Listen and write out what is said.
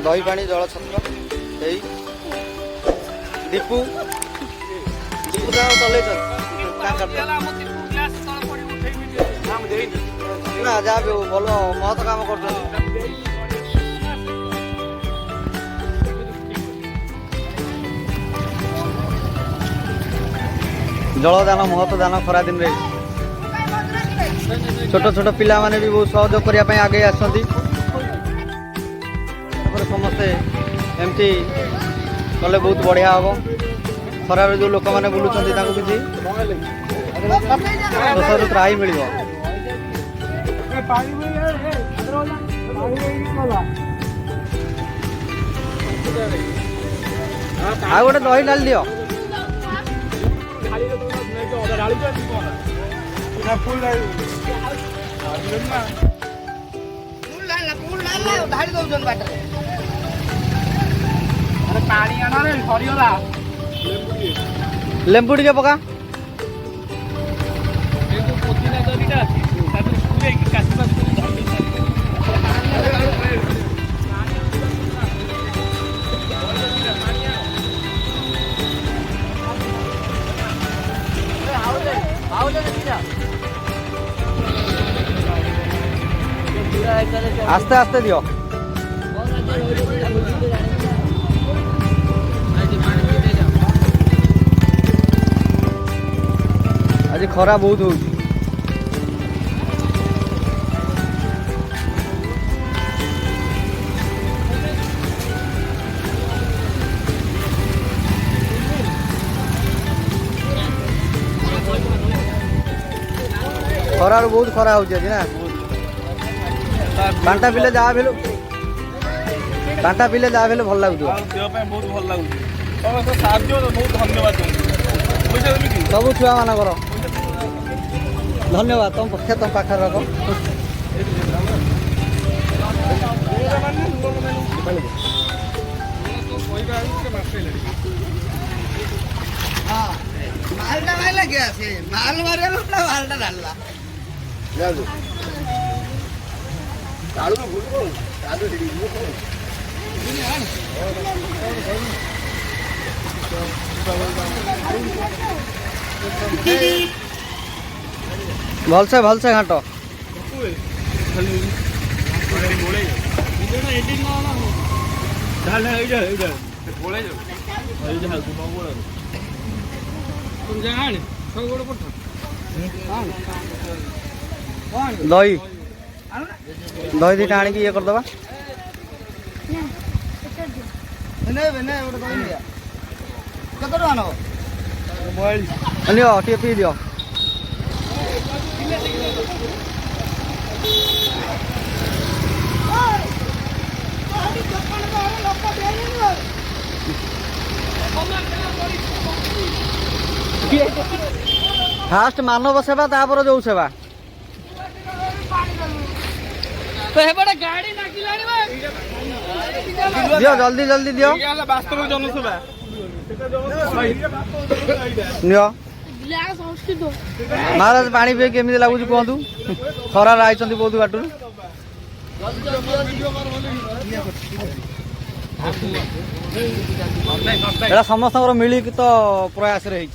दही पानी जल छत्र दीपू दीपू चल ना जहाँ भी भल महत काम कर जलदान महत दान खरा दिन रे छोट छोट पिला माने भी बहुत सहयोग करने आगे आसती समस्ते एमती कले बहुत बढ़िया हम खरार जो लोक मैंने बुलूँ किसी दोषर त्राही मिल आ गोटे दही डाल दियो लेंबू टे पका आस्ते आस्ते दियो आज खरा बहुत हो खरार बहुत खरा हो ना बांटा पिले जहाँ भी बांटा पिले जहाँ भी भल लगे बहुत भल लगे धन्यवाद सब छुआ मानकर धन्यवाद तुम पक्ष तुम पाखे रख मालटा मारला क्या से माल मारे मालटा डालला चालू में भूल को चालू हिड़ी भल से घाट दही दही दीटा आनिक ये करदे लियो टे पी दियो फास्ट मानव सेवा तापर जो सेवा दियो जल्दी जल्दी दियो वास्तविक जनसेवा नियो महाराज पानी पे केमी लगुच कहतु खरार आई बहुत बाटू एटा समस्त मिलिक तो प्रयास रही